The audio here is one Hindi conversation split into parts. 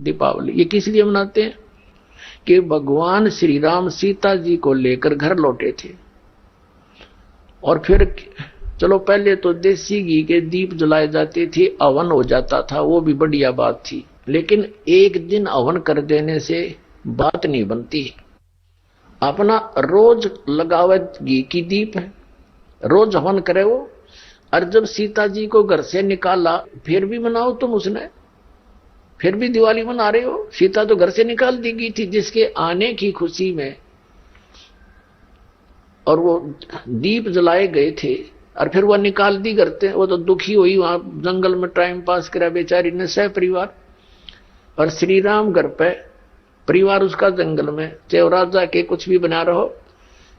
दीपावली ये किस लिए मनाते हैं कि भगवान श्री राम सीता जी को लेकर घर लौटे थे। और फिर चलो पहले तो देसी घी के दीप जलाए जाते थे, हवन हो जाता था, वो भी बढ़िया बात थी। लेकिन एक दिन हवन कर देने से बात नहीं बनती। अपना रोज लगावे घी की दीप है, रोज हवन करे वो। और जब सीता जी को घर से निकाला फिर भी मनाओ तुम, उसने फिर भी दिवाली मना रहे हो। सीता तो घर से निकाल दी गई थी जिसके आने की खुशी में, और वो दीप जलाए गए थे और फिर वो निकाल दी करते। वो तो दुखी हुई, वहां जंगल में टाइम पास करा बेचारी ने सह परिवार। और श्री राम घर पे, परिवार उसका जंगल में, चाहे राजा के कुछ भी बना रहो,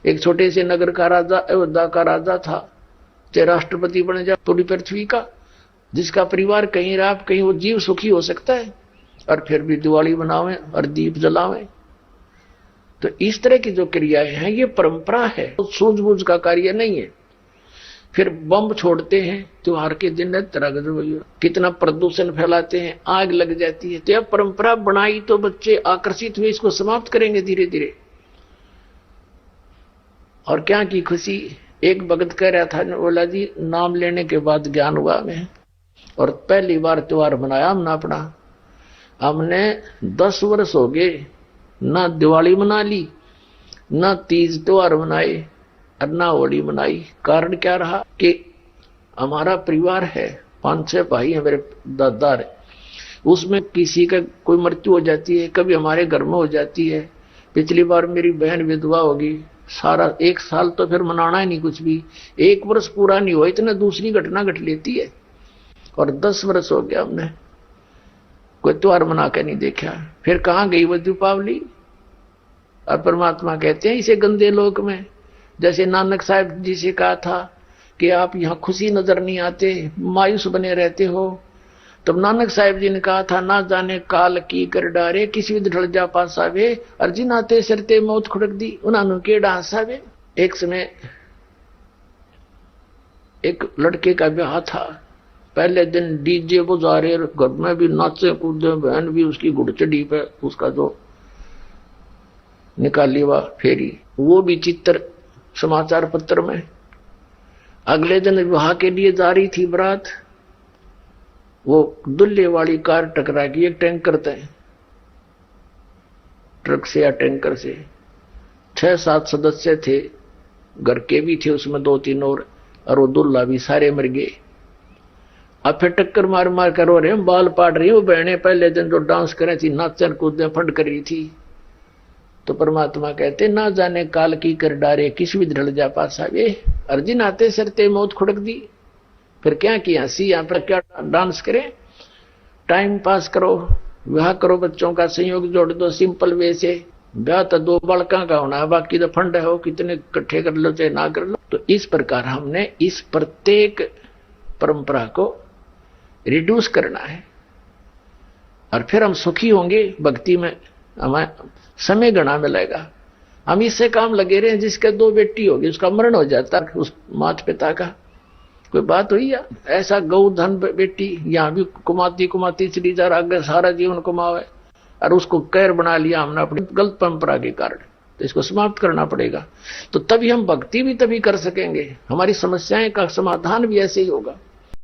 एक छोटे से नगर का राजा, अयोध्या का राजा था, चाहे राष्ट्रपति बने जाए पूरी पृथ्वी का, जिसका परिवार कहीं रहा कहीं वो जीव सुखी हो सकता है। और फिर भी दिवाली मनावे और दीप जलावे। तो इस तरह की जो क्रियाएं हैं ये परंपरा है, तो सूझबूझ का कार्य नहीं है। फिर बम छोड़ते हैं त्योहार के दिन, कितना प्रदूषण फैलाते हैं, आग लग जाती है। तो यह परंपरा बनाई तो बच्चे आकर्षित हुए, इसको समाप्त करेंगे धीरे धीरे। और क्या की खुशी, एक भगत कह रहा था, बोला जी नाम लेने के बाद ज्ञान हुआ हमें, और पहली बार त्योहार मनाया हमने अपना। हमने 10 वर्ष हो गए ना दिवाली मना ली, ना तीज त्योहार मनाए और ना होली मनाई। कारण क्या रहा कि हमारा परिवार है, 5-6 भाई हैं मेरे दादा, उसमें किसी का कोई मृत्यु हो जाती है, कभी हमारे घर में हो जाती है। पिछली बार मेरी बहन विधवा होगी, सारा 1 साल तो फिर मनाना ही नहीं कुछ भी। 1 वर्ष पूरा नहीं हुआ इतना दूसरी घटना घट लेती है। और 10 वर्ष हो गया हमने कोई त्योहार मना के नहीं देखा। फिर कहां गई वो दीपावली। और परमात्मा कहते हैं इसे गंदे लोक में, जैसे नानक साहब जी से कहा था कि आप यहाँ खुशी नजर नहीं आते, मायूस बने रहते हो। तब नानक साहब जी ने कहा था, ना जाने काल की कर डारे, किसी भी ढल जा पासावे, अर्जी नाते सरते मौत खुड़क दी, उन्होंने केड़ा हंसावे। एक समय एक लड़के का ब्याह था, पहले दिन डीजे बजा रहे, घर में भी नाचे कूदे, बहन भी उसकी घुड़चड़ी पे उसका जो निकाली हुआ फेरी, वो भी चित्र समाचार पत्र में। अगले दिन विवाह के लिए जा रही थी बारात, वो दुल्हे वाली कार टकरा गई एक टैंकर से, ट्रक से या टैंकर से। 6-7 सदस्य थे, घर के भी थे उसमें 2-3 और वो दुल्हा भी, सारे मर गए। अब फिर टक्कर मार मार कर रो रहे हैं, बाल पाट रही, वो बहने पहले दिन जो डांस करे थी, नाचन कूदे फंड कर रही थी। तो परमात्मा कहते, ना जाने काल की कर डारे, किस भी ढल जा पासा वे, अर्जी नाते सरते मौत खुड़क दी। फिर क्या किया, सी यहाँ पर क्या डांस करें, टाइम पास करो, विवाह करो, बच्चों का संयोग जोड़ दो सिंपल वे से। ब्याह तो 2 बालका का होना है, बाकी तो फंड हो, कितने इकट्ठे कर लो चाहे ना कर लो। तो इस प्रकार हमने इस प्रत्येक परंपरा को रिड्यूस करना है, और फिर हम सुखी होंगे भक्ति में, हमें समय गणा मिलेगा। हम इससे काम लगे रहे, जिसके 2 बेटी होगी उसका मरण हो जाता उस माता पिता का, कोई बात हुई या ऐसा गौ धन बेटी यहां भी कुमाती चली जा रहा, आगे सारा जीवन कुमावे, और उसको कैर बना लिया हमने अपनी गलत परंपरा के कारण। तो इसको समाप्त करना पड़ेगा, तो तभी हम भक्ति भी तभी कर सकेंगे, हमारी समस्याएं का समाधान भी ऐसे ही होगा।